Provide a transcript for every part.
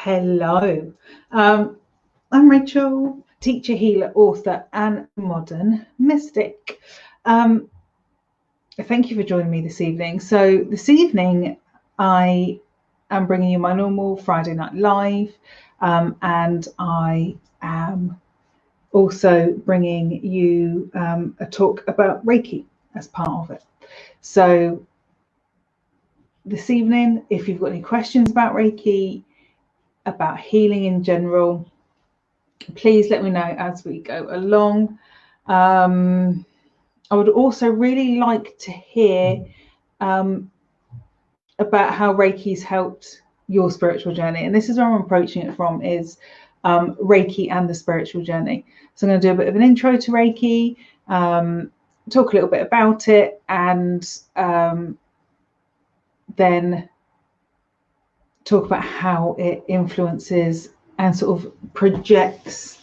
Hello, I'm Rachael, teacher, healer, author, and modern mystic. Thank you for joining me this evening. So this evening, I am bringing you my normal Friday night live, and I am also bringing you a talk about Reiki as part of it. So this evening, if you've got any questions about Reiki, about healing in general, please let me know as we go along. I would also really like to hear about how Reiki's helped your spiritual journey. And this is where I'm approaching it from, is Reiki and the spiritual journey. So I'm going to do a bit of an intro to Reiki, talk a little bit about it, and then talk about how it influences and sort of projects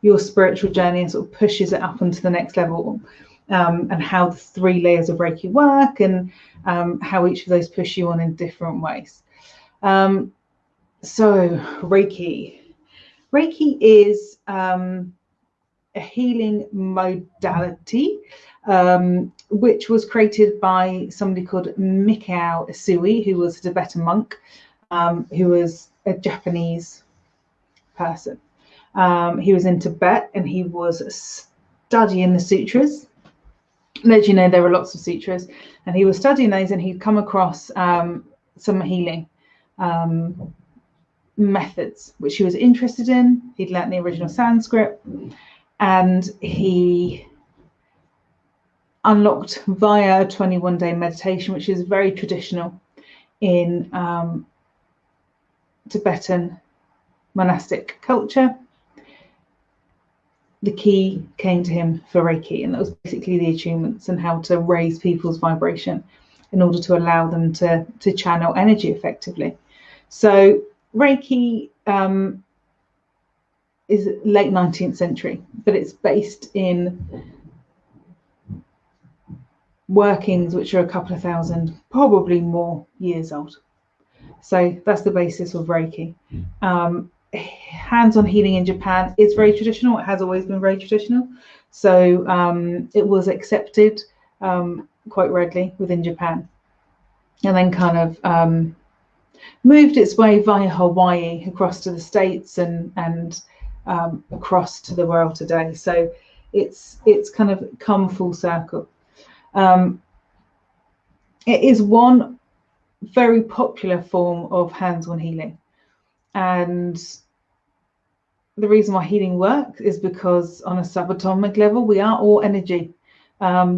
your spiritual journey and sort of pushes it up onto the next level, and how the 3 layers of Reiki work, and how each of those push you on in different ways. So Reiki is a healing modality which was created by somebody called Mikao Usui, who was a Tibetan monk, who was a Japanese person. He was in Tibet and he was studying the sutras. And as you know, there were lots of sutras, and he was studying those, and he'd come across some healing methods which he was interested in. He'd learnt the original Sanskrit, and he unlocked via a 21-day meditation, which is very traditional in Tibetan monastic culture. The key came to him for Reiki, and that was basically the attunements and how to raise people's vibration in order to allow them to channel energy effectively. So Reiki is late 19th century, but it's based in workings which are a couple of thousand, probably more, years old. So that's the basis of Reiki. Hands-on healing in Japan is very traditional. It has always been very traditional. So it was accepted quite readily within Japan, and then kind of moved its way via Hawaii across to the States and across to the world today. So it's kind of come full circle. It is one very popular form of hands-on healing, and the reason why healing works is because on a subatomic level, we are all energy.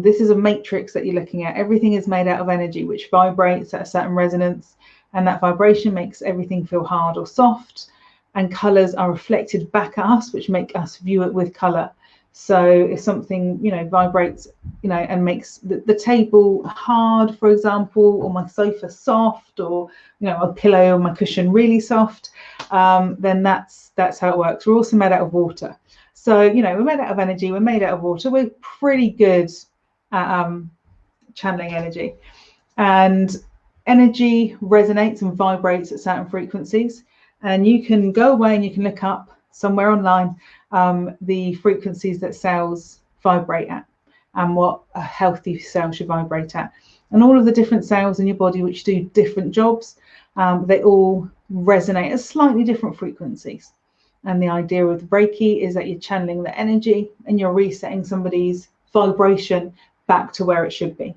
This is a matrix that you're looking at. Everything is made out of energy, which vibrates at a certain resonance, and that vibration makes everything feel hard or soft, and colors are reflected back at us, which make us view it with color. So if something, vibrates, and makes the table hard, for example, or my sofa soft, or, a pillow or my cushion really soft, then that's how it works. We're also made out of water. So, we're made out of energy, we're made out of water. We're pretty good at channeling energy. And energy resonates and vibrates at certain frequencies. And you can go away and you can look up somewhere online the frequencies that cells vibrate at, and what a healthy cell should vibrate at. And all of the different cells in your body which do different jobs, they all resonate at slightly different frequencies. And the idea with Reiki is that you're channeling the energy and you're resetting somebody's vibration back to where it should be.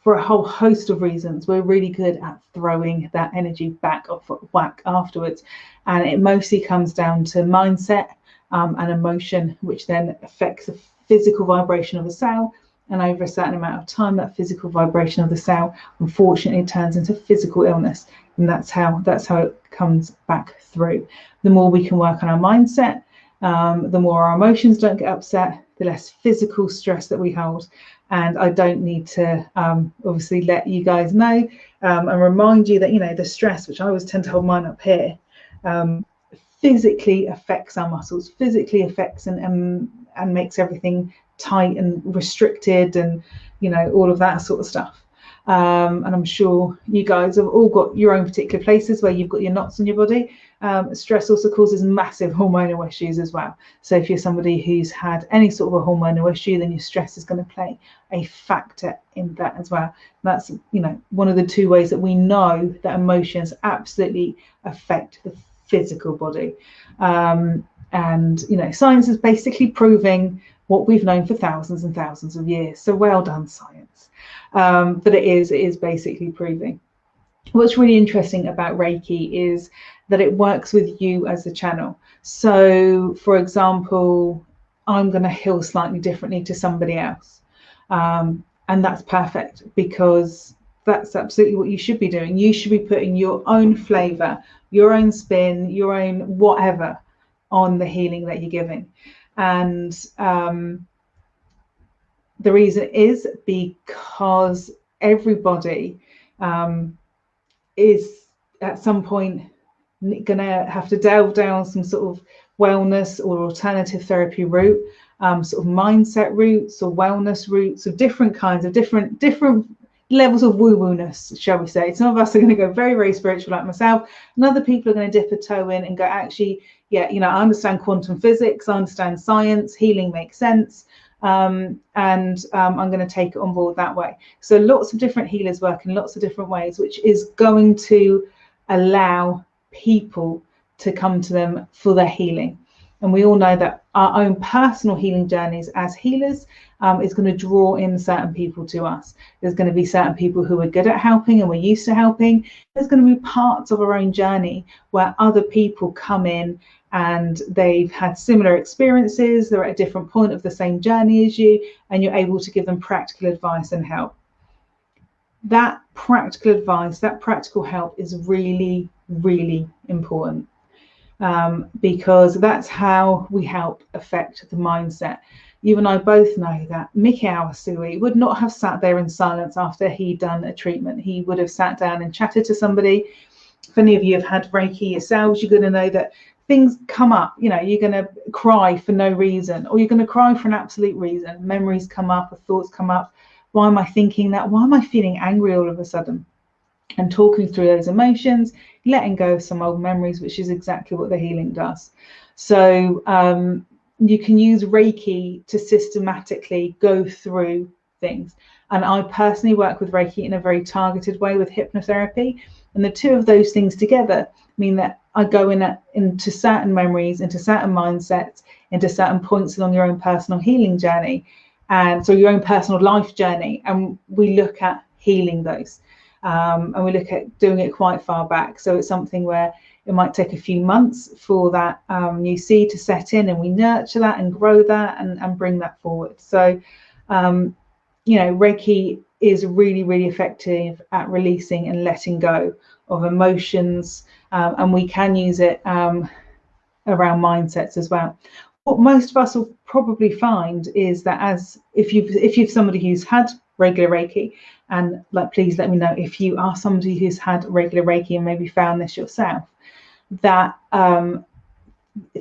For a whole host of reasons, we're really good at throwing that energy back off whack afterwards. And it mostly comes down to mindset and emotion, which then affects the physical vibration of the cell. And over a certain amount of time, that physical vibration of the cell, unfortunately, turns into physical illness. And that's how it comes back through. The more we can work on our mindset, the more our emotions don't get upset, the less physical stress that we hold. And I don't need to obviously let you guys know and remind you that, the stress, which I always tend to hold mine up here, physically affects our muscles, physically affects and makes everything tight and restricted, and all of that sort of stuff. And I'm sure you guys have all got your own particular places where you've got your knots on your body. Stress also causes massive hormonal issues as well. So if you're somebody who's had any sort of a hormonal issue, then your stress is going to play a factor in that as well. That's, one of the two ways that we know that emotions absolutely affect the physical body. And science is basically proving what we've known for thousands and thousands of years. So well done, science. But it is basically proving. What's really interesting about Reiki is that it works with you as a channel. So, for example, I'm going to heal slightly differently to somebody else. And that's perfect, because that's absolutely what you should be doing. You should be putting your own flavor, your own spin, your own whatever on the healing that you're giving. And the reason is because everybody is at some point going to have to delve down some sort of wellness or alternative therapy route, sort of mindset routes or wellness routes of different kinds of different levels of woo-woo-ness, shall we say. Some of us are going to go very, very spiritual like myself, and other people are going to dip a toe in and go, actually, yeah, I understand quantum physics, I understand science, healing makes sense. I'm going to take it on board that way. So lots of different healers work in lots of different ways, which is going to allow people to come to them for their healing. And we all know that our own personal healing journeys as healers is going to draw in certain people to us. There's going to be certain people who are good at helping and we're used to helping. There's going to be parts of our own journey where other people come in and they've had similar experiences, they're at a different point of the same journey as you, and you're able to give them practical advice and help. That practical advice, that practical help is really, really important, because that's how we help affect the mindset. You and I both know that Mickey Awasui would not have sat there in silence after he'd done a treatment. He would have sat down and chatted to somebody. If any of you have had Reiki yourselves, you're going to know that things come up. You're going to cry for no reason, or you're going to cry for an absolute reason. Memories come up, or thoughts come up. Why am I thinking that? Why am I feeling angry all of a sudden? And talking through those emotions, letting go of some old memories, which is exactly what the healing does. So you can use Reiki to systematically go through things. And I personally work with Reiki in a very targeted way with hypnotherapy. And the two of those things together mean that I go into certain memories, into certain mindsets, into certain points along your own personal healing journey, and so your own personal life journey. And we look at healing those. And we look at doing it quite far back. So it's something where it might take a few months for that new seed to set in, and we nurture that and grow that and bring that forward. So, Reiki is really, really effective at releasing and letting go of emotions, and we can use it around mindsets as well. What most of us will probably find is that if you've somebody who's had regular Reiki, and please let me know if you are somebody who's had regular Reiki and maybe found this yourself, that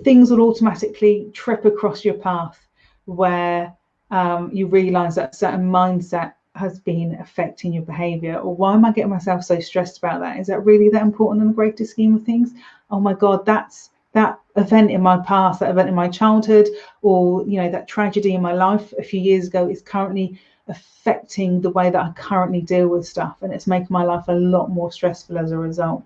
things will automatically trip across your path where you realize that a certain mindset has been affecting your behavior. Or why am I getting myself so stressed about that? Is that really that important in the greater scheme of things? Oh my God, that's that event in my past, that event in my childhood, or that tragedy in my life a few years ago is currently affecting the way that I currently deal with stuff, and it's making my life a lot more stressful as a result.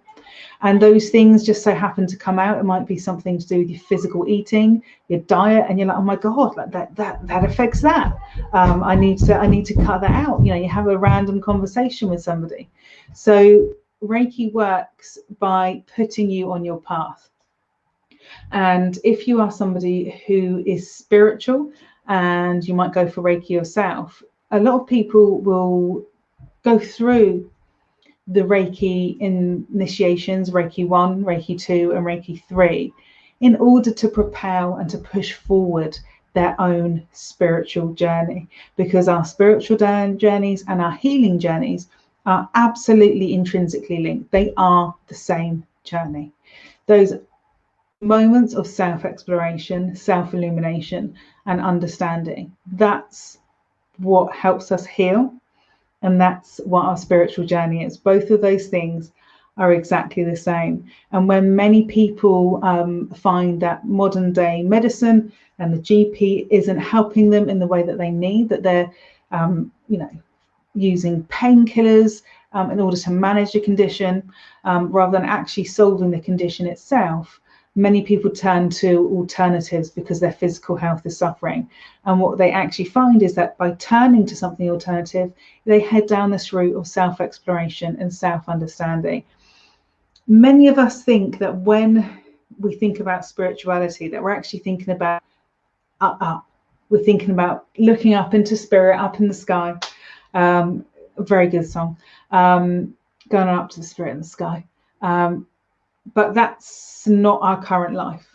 And those things just so happen to come out. It might be something to do with your physical eating, your diet, and you're like, oh my God, that affects that. I need to cut that out. You have a random conversation with somebody. So Reiki works by putting you on your path. And if you are somebody who is spiritual and you might go for Reiki yourself, a lot of people will go through the Reiki initiations, Reiki 1, Reiki 2, and Reiki 3, in order to propel and to push forward their own spiritual journey, because our spiritual journeys and our healing journeys are absolutely intrinsically linked. They are the same journey. Those moments of self-exploration, self-illumination, and understanding, that's what helps us heal. And that's what our spiritual journey is. Both of those things are exactly the same. And when many people find that modern day medicine and the GP isn't helping them in the way that they need, that they're using painkillers in order to manage the condition rather than actually solving the condition itself, many people turn to alternatives because their physical health is suffering. And what they actually find is that by turning to something alternative, they head down this route of self-exploration and self-understanding. Many of us think that when we think about spirituality, that we're actually thinking about up. We're thinking about looking up into spirit, up in the sky. A very good song. Going up to the spirit in the sky. But that's not our current life.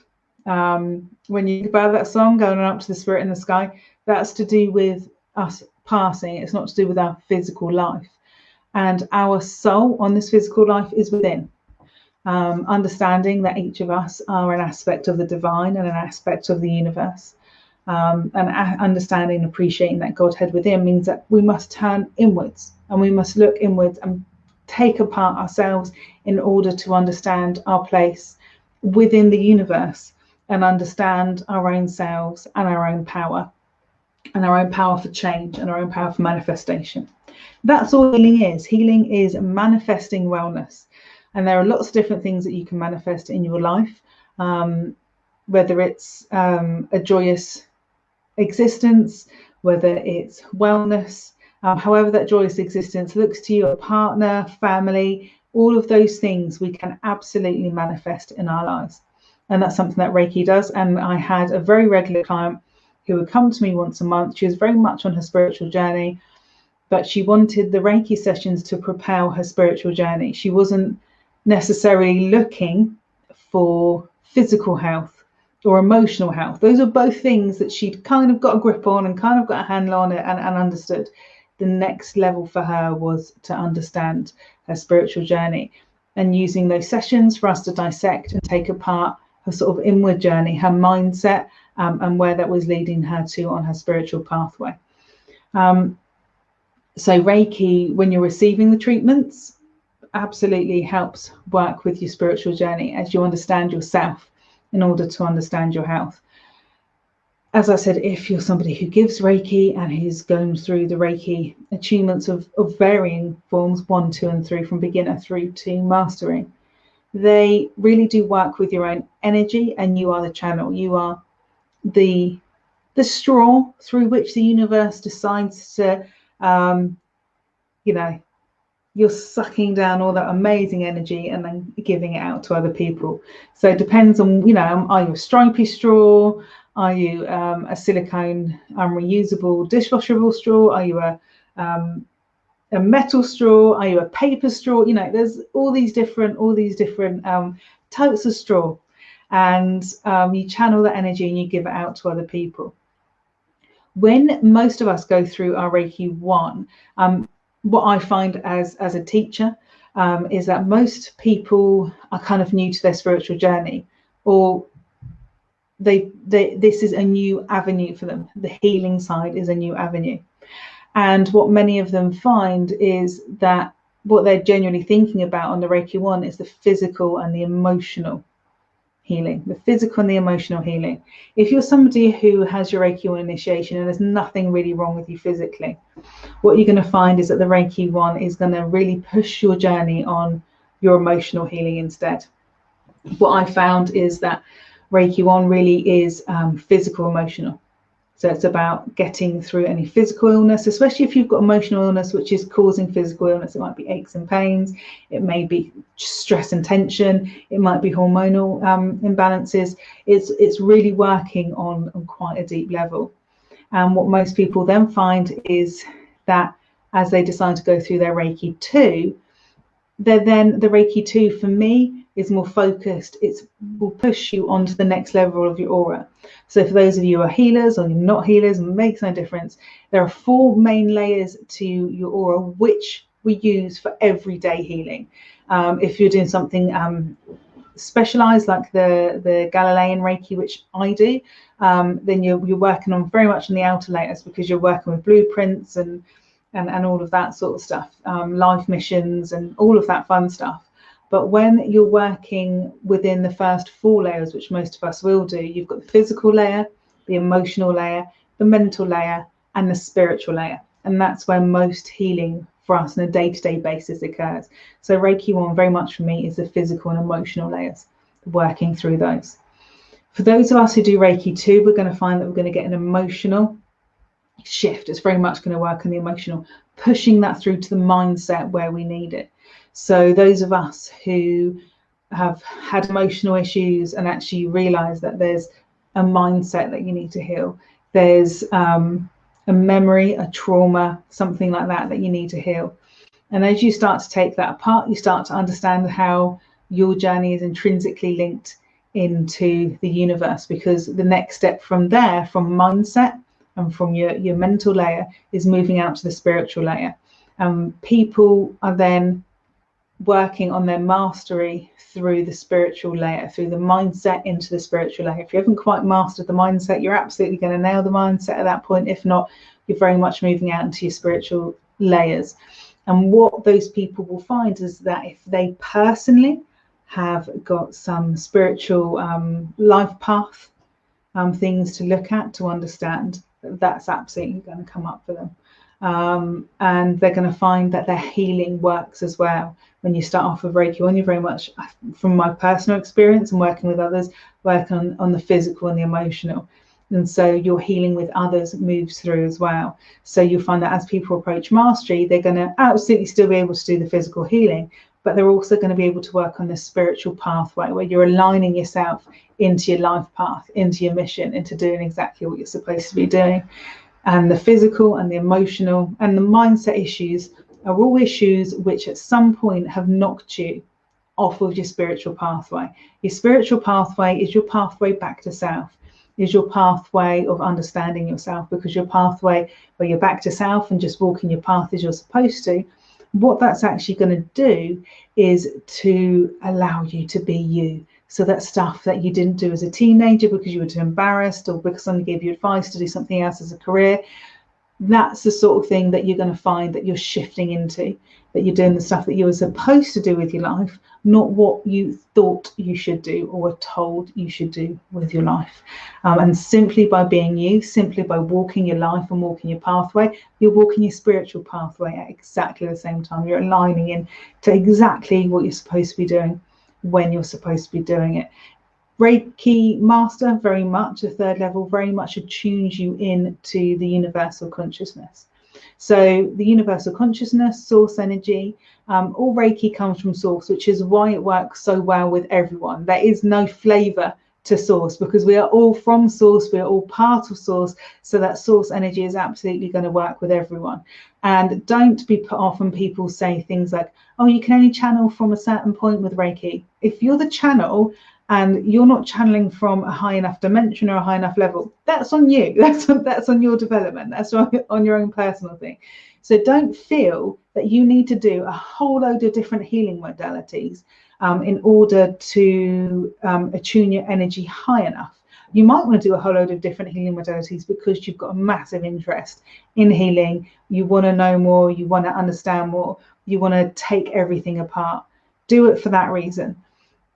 When you think about that song, going up to the spirit in the sky, that's to do with us passing. It's not to do with our physical life. And our soul on this physical life is within. Understanding that each of us are an aspect of the divine and an aspect of the universe. And understanding and appreciating that Godhead within means that we must turn inwards, and we must look inwards and take apart ourselves in order to understand our place within the universe and understand our own selves and our own power for change and our own power for manifestation. That's all healing is. Healing is manifesting wellness. And there are lots of different things that you can manifest in your life, whether it's a joyous existence, whether it's wellness, however that joyous existence looks to you, a partner, family, all of those things we can absolutely manifest in our lives. And that's something that Reiki does. And I had a very regular client who would come to me once a month. She was very much on her spiritual journey, but she wanted the Reiki sessions to propel her spiritual journey. She wasn't necessarily looking for physical health or emotional health. Those are both things that she'd kind of got a grip on and kind of got a handle on it and understood. The next level for her was to understand her spiritual journey, and using those sessions for us to dissect and take apart her sort of inward journey, her mindset, and where that was leading her to on her spiritual pathway. So Reiki, when you're receiving the treatments, absolutely helps work with your spiritual journey as you understand yourself in order to understand your health. As I said, if you're somebody who gives Reiki and who's going through the Reiki attunements of varying forms, 1, 2, and 3, from beginner through to mastering, they really do work with your own energy, and you are the channel. You are the straw through which the universe decides to, you're sucking down all that amazing energy and then giving it out to other people. So it depends on, are you a stripy straw? Are you a silicone reusable dishwashable straw? Are you a metal straw? Are you a paper straw? There's all these different types of straw, and you channel that energy and you give it out to other people. When most of us go through our Reiki 1, what I find as a teacher is that most people are kind of new to their spiritual journey, or this is a new avenue for them. The healing side is a new avenue. And what many of them find is that what they're genuinely thinking about on the Reiki 1 is the physical and the emotional healing, the physical and the emotional healing. If you're somebody who has your Reiki 1 initiation and there's nothing really wrong with you physically, what you're going to find is that the Reiki 1 is going to really push your journey on your emotional healing instead. What I found is that Reiki 1 really is physical, emotional. So it's about getting through any physical illness, especially if you've got emotional illness, which is causing physical illness. It might be aches and pains. It may be stress and tension. It might be hormonal imbalances. It's really working on quite a deep level. And what most people then find is that as they decide to go through their Reiki 2, then the Reiki 2 for me is more focused. It will push you onto the next level of your aura. So for those of you who are healers or you're not healers, it makes no difference. There are 4 main layers to your aura, which we use for everyday healing. If you're doing something specialized like the Galilean Reiki, which I do, then you're working on very much on the outer layers, because you're working with blueprints and and all of that sort of stuff, life missions and all of that fun stuff. But when you're working within the first 4 layers, which most of us will do, you've got the physical layer, the emotional layer, the mental layer, and the spiritual layer. And that's where most healing for us on a day-to-day basis occurs. So Reiki 1 very much for me is the physical and emotional layers, working through those. For those of us who do Reiki 2, we're going to find that we're going to get an emotional shift. It's very much going to work on the emotional, pushing that through to the mindset where we need it. So those of us who have had emotional issues and actually realize that there's a mindset that you need to heal, there's a memory, a trauma, something like that you need to heal. And as you start to take that apart, you start to understand how your journey is intrinsically linked into the universe, because the next step from there, from mindset and from your mental layer, is moving out to the spiritual layer. People are then working on their mastery through the spiritual layer, through the mindset into the spiritual layer. If you haven't quite mastered the mindset, you're absolutely going to nail the mindset at that point. If not, you're very much moving out into your spiritual layers. And what those people will find is that if they personally have got some spiritual life path things to look at, to understand, that's absolutely going to come up for them. And they're going to find that their healing works as well. When you start off with Reiki 1, you're very much, from my personal experience and working with others, work on the physical and the emotional. And so your healing with others moves through as well. So you'll find that as people approach mastery, they're going to absolutely still be able to do the physical healing, but they're also going to be able to work on the spiritual pathway, where you're aligning yourself into your life path, into your mission, into doing exactly what you're supposed to be doing. And the physical and the emotional and the mindset issues are all issues which at some point have knocked you off of your spiritual pathway. Your spiritual pathway is your pathway back to self, is your pathway of understanding yourself, because your pathway where you're back to self and just walking your path as you're supposed to, what that's actually going to do is to allow you to be you. So that stuff that you didn't do as a teenager because you were too embarrassed, or because somebody gave you advice to do something else as a career, that's the sort of thing that you're going to find that you're shifting into, that you're doing the stuff that you were supposed to do with your life, not what you thought you should do or were told you should do with your life. And simply by being you, simply by walking your life and walking your pathway, you're walking your spiritual pathway at exactly the same time. You're aligning in to exactly what you're supposed to be doing when you're supposed to be doing it. Reiki Master, very much, the 3rd level, very much attunes you in to the universal consciousness. So the universal consciousness, source energy, all Reiki comes from source, which is why it works so well with everyone. There is no flavor to source, because we are all from source, we are all part of source, so that source energy is absolutely going to work with everyone. And don't be put off when people say things like, oh, you can only channel from a certain point with Reiki. If you're the channel and you're not channeling from a high enough dimension or a high enough level, that's on you. That's on your development. That's on your own personal thing. So don't feel that you need to do a whole load of different healing modalities in order to attune your energy high enough. You might want to do a whole load of different healing modalities because you've got a massive interest in healing. You want to know more. You want to understand more. You want to take everything apart. Do it for that reason.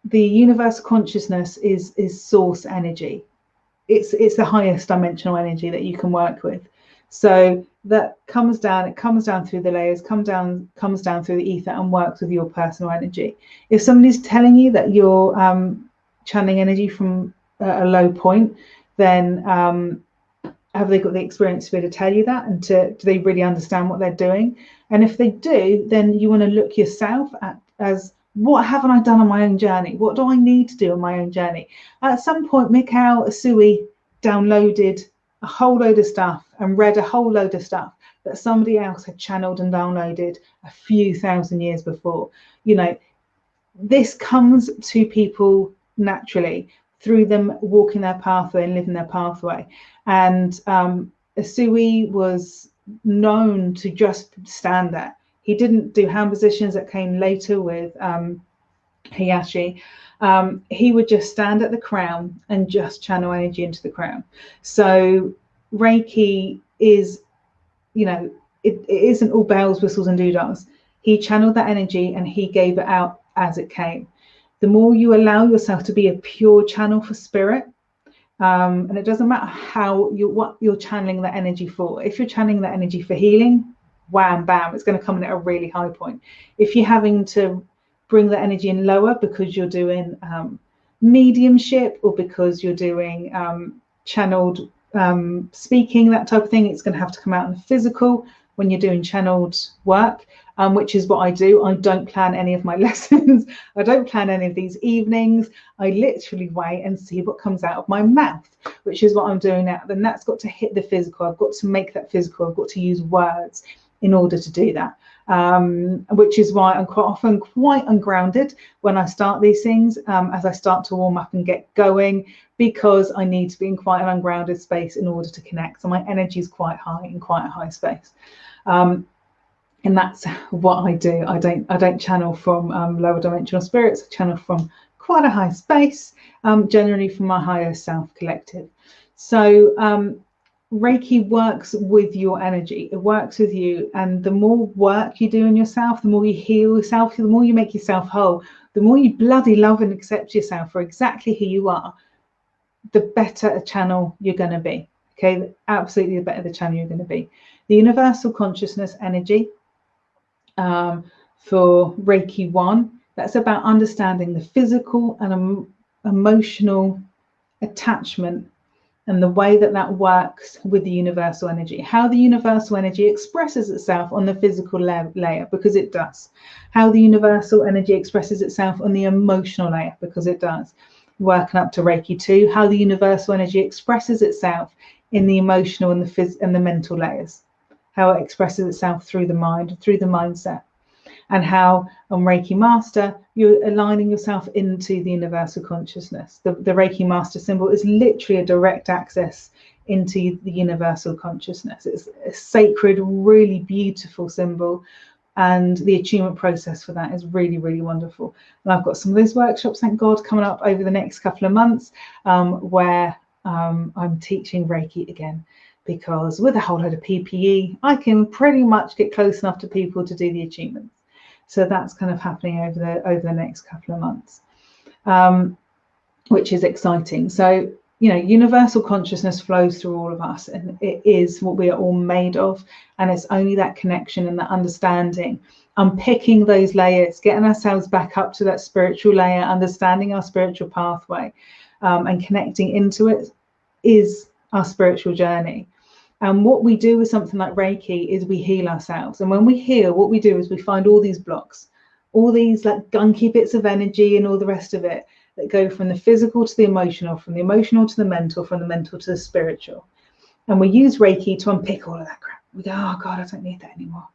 The universal consciousness is source energy. It's the highest dimensional energy that you can work with. So that comes down, it comes down through the layers, comes down through the ether and works with your personal energy. If somebody's telling you that you're channeling energy from a low point, then have they got the experience to be able to tell you that, and do they really understand what they're doing? And if they do, then you want to look yourself at as, what haven't I done on my own journey? What do I need to do on my own journey? At some point, Mikhail Asui downloaded a whole load of stuff and read a whole load of stuff that somebody else had channeled and downloaded a few thousand years before. You know, this comes to people naturally through them walking their pathway and living their pathway. And Asui was known to just stand there. He didn't do hand positions that came later with Hayashi. He would just stand at the crown and just channel energy into the crown. So Reiki is, you know, it isn't all bells, whistles and doodahs. He channeled that energy and he gave it out as it came. The more you allow yourself to be a pure channel for spirit, and it doesn't matter what you're channeling that energy for. If you're channeling that energy for healing, wham, bam, it's going to come in at a really high point. If you're having to bring the energy in lower because you're doing mediumship or because you're doing channeled speaking, that type of thing, it's going to have to come out in the physical when you're doing channeled work, which is what I do. I don't plan any of my lessons. I don't plan any of these evenings. I literally wait and see what comes out of my mouth, which is what I'm doing now. Then that's got to hit the physical. I've got to make that physical. I've got to use words in order to do that, which is why I'm quite often quite ungrounded when I start these things, as I start to warm up and get going, because I need to be in quite an ungrounded space in order to connect. So my energy is quite high, in quite a high space. And that's what I do. I don't channel from lower dimensional spirits. I channel from quite a high space, generally from my higher self collective. So Reiki works with your energy. It works with you, and the more work you do in yourself, the more you heal yourself, the more you make yourself whole, the more you bloody love and accept yourself for exactly who you are, the better a channel you're going to be. Okay, absolutely, the better the channel you're going to be. The universal consciousness energy for Reiki 1, that's about understanding the physical and emotional attachment and the way that works with the universal energy, how the universal energy expresses itself on the physical layer, because it does, how the universal energy expresses itself on the emotional layer, because it does, working up to Reiki 2, how the universal energy expresses itself in the emotional and the mental layers, how it expresses itself through the mind, through the mindset, and how on Reiki Master you're aligning yourself into the universal consciousness. The Reiki Master symbol is literally a direct access into the universal consciousness. It's a sacred, really beautiful symbol, and the attunement process for that is really, really wonderful. And I've got some of those workshops, thank God, coming up over the next couple of months, where I'm teaching Reiki again, because with a whole load of PPE, I can pretty much get close enough to people to do the attunements. So that's kind of happening over the next couple of months, which is exciting. So, you know, universal consciousness flows through all of us, and it is what we are all made of. And it's only that connection and that understanding, unpicking those layers, getting ourselves back up to that spiritual layer, understanding our spiritual pathway, and connecting into it is our spiritual journey. And what we do with something like Reiki is we heal ourselves. And when we heal, what we do is we find all these blocks, all these like gunky bits of energy and all the rest of it that go from the physical to the emotional, from the emotional to the mental, from the mental to the spiritual. And we use Reiki to unpick all of that crap. We go, oh God, I don't need that anymore.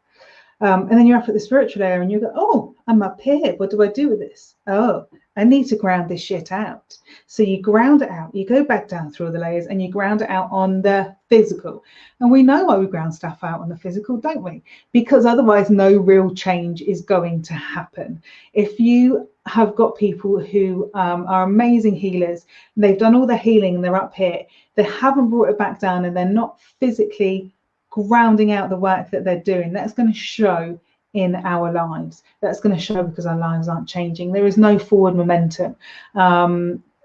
And then you're up at the spiritual layer and you go, oh, I'm up here. What do I do with this? Oh, I need to ground this shit out. So you ground it out. You go back down through all the layers and you ground it out on the physical. And we know why we ground stuff out on the physical, don't we? Because otherwise no real change is going to happen. If you have got people who are amazing healers, and they've done all their healing and they're up here, they haven't brought it back down and they're not physically grounding out the work that they're doing, that's going to show in our lives. That's going to show because our lives aren't changing. There is no forward momentum.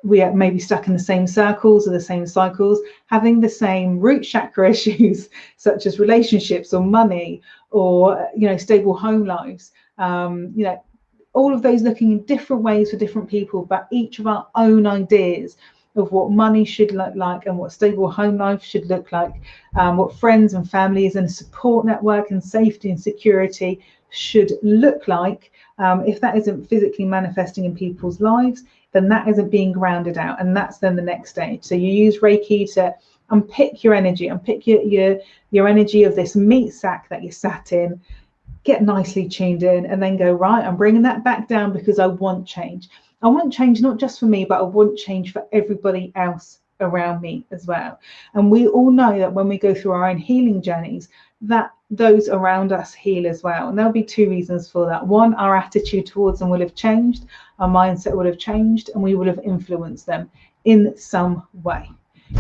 We are maybe stuck in the same circles or the same cycles, having the same root chakra issues, such as relationships or money or, you know, stable home lives. You know, all of those looking in different ways for different people, but each of our own ideas of what money should look like and what stable home life should look like, what friends and families and support network and safety and security should look like. If that isn't physically manifesting in people's lives, then that isn't being grounded out, and that's then the next stage. So you use Reiki to unpick your energy, unpick your energy of this meat sack that you sat in, get nicely tuned in, and then go, right, I'm bringing that back down because I want change. I want change not just for me, but I want change for everybody else around me as well. And we all know that when we go through our own healing journeys, that those around us heal as well. And there'll be two reasons for that. One, our attitude towards them will have changed, our mindset will have changed, and we will have influenced them in some way.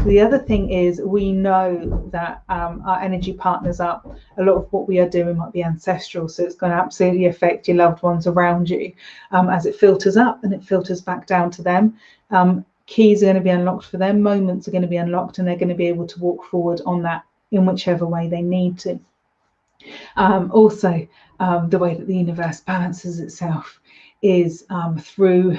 The other thing is, we know that our energy partners up. A lot of what we are doing might be ancestral, so it's going to absolutely affect your loved ones around you as it filters up and it filters back down to them. Keys are going to be unlocked for them, moments are going to be unlocked, and they're going to be able to walk forward on that in whichever way they need to. Also, the way that the universe balances itself is through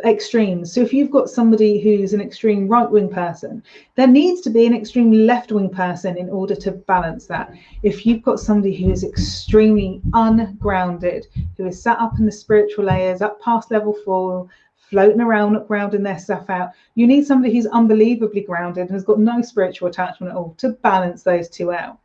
extremes. So if you've got somebody who's an extreme right-wing person, there needs to be an extreme left-wing person in order to balance that. If you've got somebody who is extremely ungrounded, who is sat up in the spiritual layers, up past level 4, floating around, not grounding their stuff out, you need somebody who's unbelievably grounded and has got no spiritual attachment at all to balance those two out.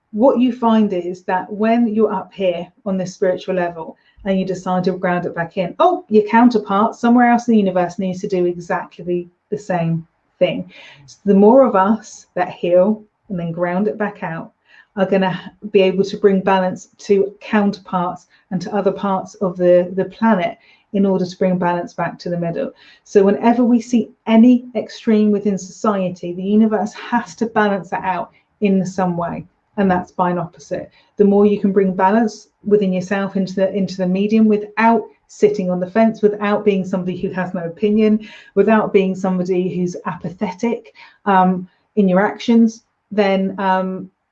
What you find is that when you're up here on this spiritual level and you decide to ground it back in, your counterpart somewhere else in the universe needs to do exactly the same thing. So the more of us that heal and then ground it back out are going to be able to bring balance to counterparts and to other parts of the planet in order to bring balance back to the middle. So whenever we see any extreme within society, the universe has to balance that out in some way. And that's by an opposite. The more you can bring balance within yourself into the medium without sitting on the fence, without being somebody who has no opinion, without being somebody who's apathetic in your actions, then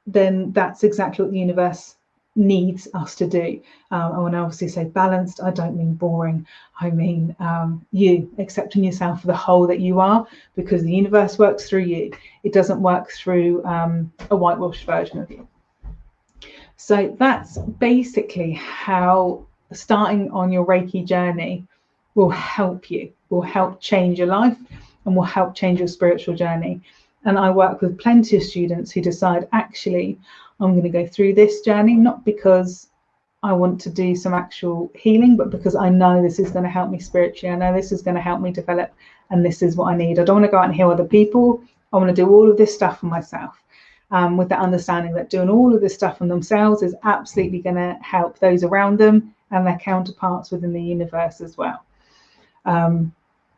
that's exactly what the universe needs us to do. And when I obviously say balanced, I don't mean boring. I mean you accepting yourself for the whole that you are, because the universe works through you. It doesn't work through a whitewashed version of you. So that's basically how starting on your Reiki journey will help you, will help change your life, and will help change your spiritual journey. And I work with plenty of students who decide, actually, I'm going to go through this journey, not because I want to do some actual healing, but because I know this is going to help me spiritually. I know this is going to help me develop, and this is what I need. I don't want to go out and heal other people. I want to do all of this stuff for myself, with that understanding that doing all of this stuff for themselves is absolutely going to help those around them and their counterparts within the universe as well.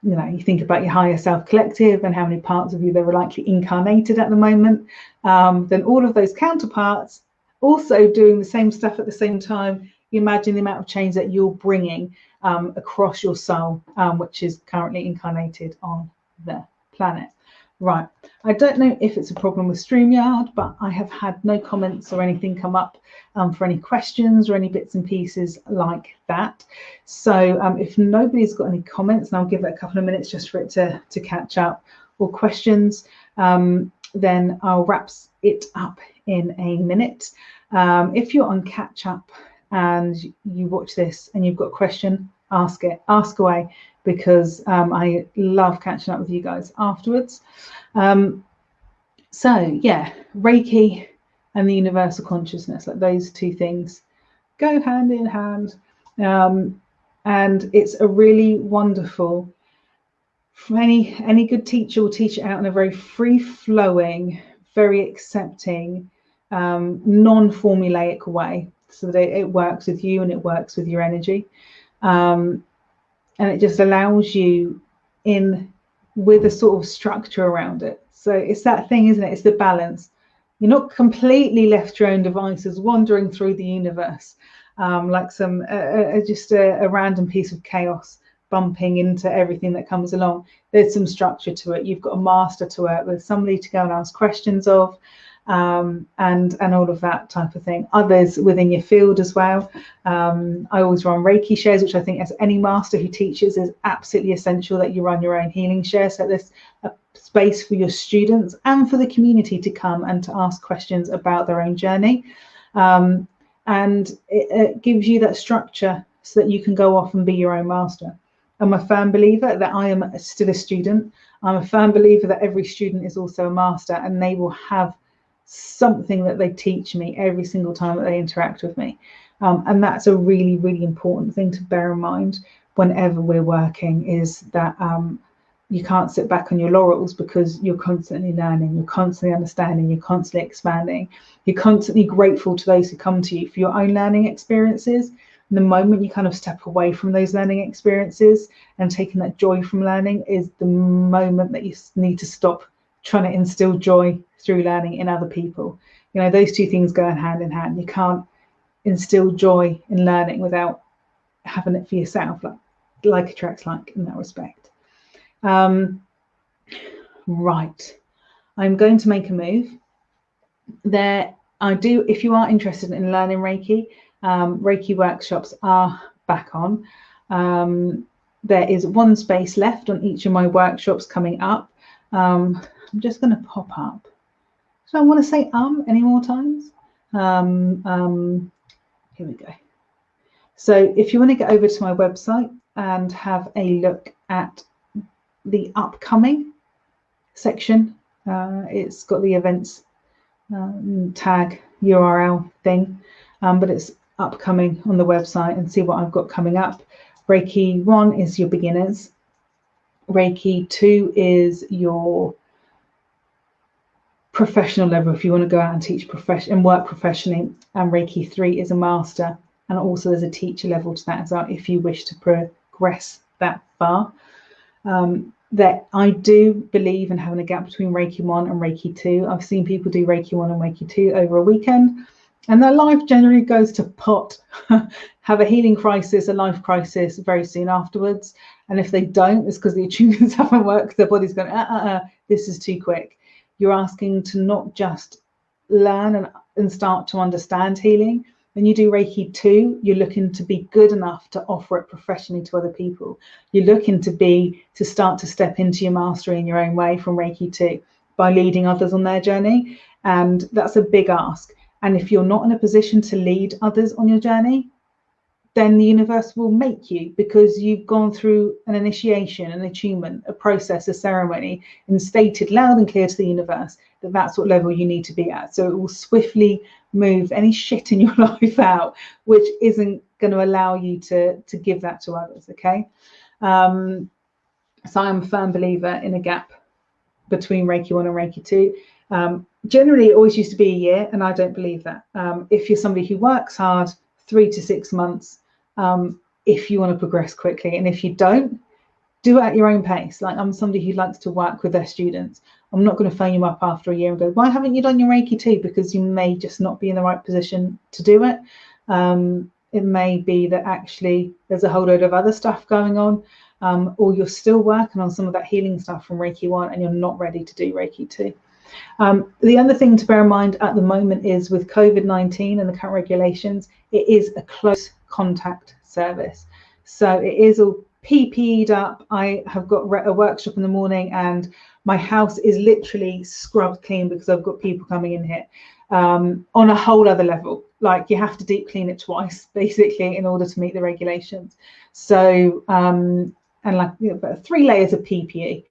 You think about your higher self collective and how many parts of you there are likely incarnated at the moment, then all of those counterparts also doing the same stuff at the same time. You imagine the amount of change that you're bringing across your soul, which is currently incarnated on the planet. Right, I don't know if it's a problem with StreamYard, but I have had no comments or anything come up for any questions or any bits and pieces like that. So if nobody's got any comments, and I'll give it a couple of minutes just for it to catch up, or questions, then I'll wrap it up in a minute. If you're on catch up and you watch this and you've got a question, ask away, because I love catching up with you guys afterwards. So yeah, Reiki and the universal consciousness, like those two things go hand in hand, and it's a really wonderful, any good teacher will teach it out in a very free-flowing, very accepting, non-formulaic way, so that it works with you and it works with your energy, and it just allows you in with a sort of structure around it. So it's that thing, isn't it? It's the balance. You're not completely left to your own devices wandering through the universe like some just a random piece of chaos bumping into everything that comes along. There's some structure to it. You've got a master to work with, somebody to go and ask questions of, and all of that type of thing. Others within your field as well. I always run Reiki shares, which I think as any master who teaches is absolutely essential that you run your own healing share, so there's a space for your students and for the community to come and to ask questions about their own journey, and it gives you that structure so that you can go off and be your own master. I'm a firm believer that I am still a student. I'm a firm believer that every student is also a master, and they will have something that they teach me every single time that they interact with me, and that's a really, really important thing to bear in mind whenever we're working, is that you can't sit back on your laurels, because you're constantly learning, you're constantly understanding, you're constantly expanding, you're constantly grateful to those who come to you for your own learning experiences. And the moment you kind of step away from those learning experiences and taking that joy from learning is the moment that you need to stop trying to instill joy through learning in other people. You know, those two things go hand in hand. You can't instill joy in learning without having it for yourself. Like attracts like in that respect. Right, I'm going to make a move. If you are interested in learning Reiki, Reiki workshops are back on. There is one space left on each of my workshops coming up. I'm just going to pop up. So I want to say any more times. Here we go. So if you want to get over to my website and have a look at the upcoming section, it's got the events tag URL thing, but it's upcoming on the website, and see what I've got coming up. Reiki 1 is your beginners. Reiki 2 is your professional level, if you want to go out and teach and work professionally, and Reiki 3 is a master, and also there's a teacher level to that as well if you wish to progress that far. That I do believe in having a gap between Reiki 1 and Reiki 2. I've seen people do Reiki 1 and Reiki 2 over a weekend, and their life generally goes to pot, have a healing crisis, a life crisis very soon afterwards. And if they don't, it's because the attunements haven't worked. Their body's going, this is too quick. You're asking to not just learn and start to understand healing. When you do Reiki 2, you're looking to be good enough to offer it professionally to other people. You're looking to start to step into your mastery in your own way from Reiki 2 by leading others on their journey. And that's a big ask. And if you're not in a position to lead others on your journey, then the universe will make you, because you've gone through an initiation, an attunement, a process, a ceremony, and stated loud and clear to the universe that that's what level you need to be at. So it will swiftly move any shit in your life out, which isn't going to allow you to give that to others, okay? So I'm a firm believer in a gap between Reiki 1 and Reiki 2. Generally, it always used to be a year, and I don't believe that. If you're somebody who works hard, 3 to 6 months, if you want to progress quickly. And if you don't, do it at your own pace. Like, I'm somebody who likes to work with their students. I'm not going to phone you up after a year and go, why haven't you done your Reiki 2? Because you may just not be in the right position to do it. It may be that actually there's a whole load of other stuff going on, or you're still working on some of that healing stuff from Reiki 1 and you're not ready to do Reiki 2. The other thing to bear in mind at the moment is with COVID-19 and the current regulations, it is a close contact service. So it is all PPE'd up. I have got a workshop in the morning and my house is literally scrubbed clean because I've got people coming in here on a whole other level. Like, you have to deep clean it twice basically in order to meet the regulations. So and like, you know, 3 layers of PPE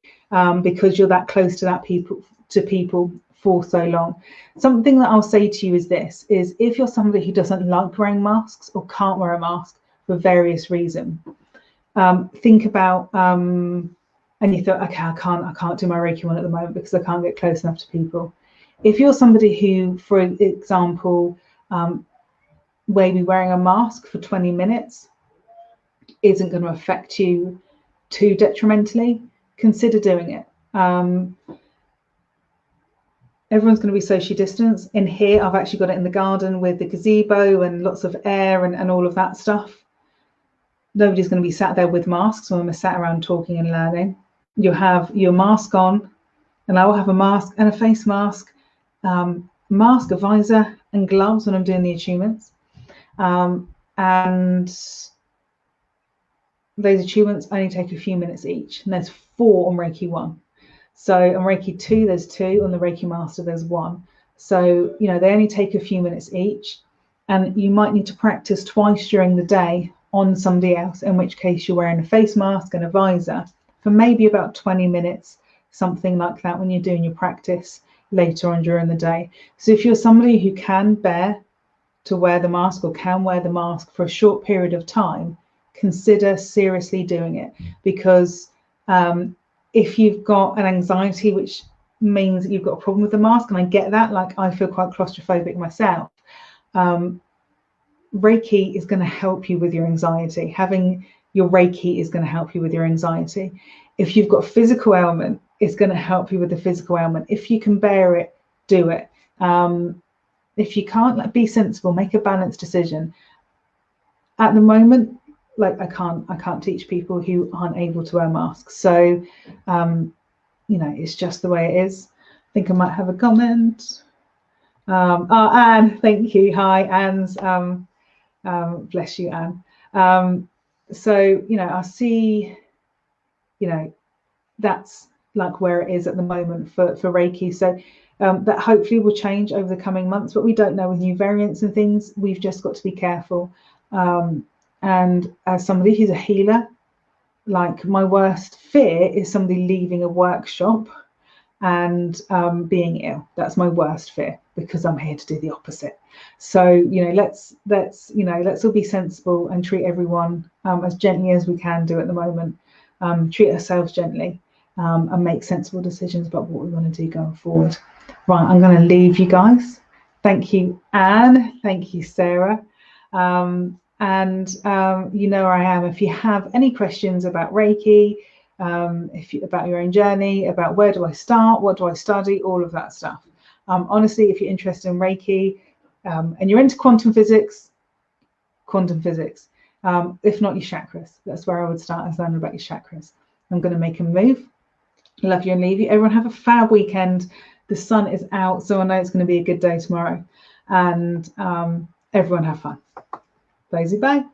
because you're that close to people for so long. Something that I'll say to you is this, is if you're somebody who doesn't like wearing masks or can't wear a mask for various reasons, think about and you thought, okay, I can't do my Reiki 1 at the moment because I can't get close enough to people. If you're somebody who, for example, maybe wearing a mask for 20 minutes isn't going to affect you too detrimentally, consider doing it. Everyone's going to be socially distanced. In here, I've actually got it in the garden with the gazebo and lots of air and all of that stuff. Nobody's going to be sat there with masks when we're sat around talking and learning. You'll have your mask on, and I will have a mask and a face mask, mask, a visor, and gloves when I'm doing the attunements. And those attunements only take a few minutes each, and there's 4 on Reiki 1. So on Reiki 2, there's 2. On the Reiki Master, there's 1. So, you know, they only take a few minutes each, and you might need to practice twice during the day on somebody else, in which case you're wearing a face mask and a visor for maybe about 20 minutes, something like that, when you're doing your practice later on during the day. So if you're somebody who can bear to wear the mask or can wear the mask for a short period of time, consider seriously doing it, because if you've got an anxiety, which means that you've got a problem with the mask, and I get that, like, I feel quite claustrophobic myself, Reiki is going to help you with your anxiety. Having your Reiki is going to help you with your anxiety. If you've got a physical ailment it's going to help you with the physical ailment. If you can bear it, do it. If you can't, like, be sensible, make a balanced decision. At the moment, like, I can't teach people who aren't able to wear masks. So, you know, it's just the way it is. I think I might have a comment. Oh, Anne, thank you. Hi, Anne's. Bless you, Anne. So, you know, I see, you know, that's like where it is at the moment for Reiki. So that hopefully will change over the coming months, but we don't know with new variants and things. We've just got to be careful. And as somebody who's a healer, like, my worst fear is somebody leaving a workshop and being ill. That's my worst fear, because I'm here to do the opposite. So, you know, let's all be sensible and treat everyone as gently as we can do at the moment. Treat ourselves gently, and make sensible decisions about what we want to do going forward. Right, I'm going to leave you guys. Thank you, Anne. Thank you, Sarah. And you know where I am if you have any questions about Reiki, about your own journey, about where do I start, what do I study, all of that stuff. Honestly, if you're interested in Reiki and you're into quantum physics. If not, your chakras. That's where I would start, is learning about your chakras. I'm going to make a move. Love you and leave you. Everyone have a fab weekend. The sun is out, so I know it's going to be a good day tomorrow. And everyone have fun. Bye.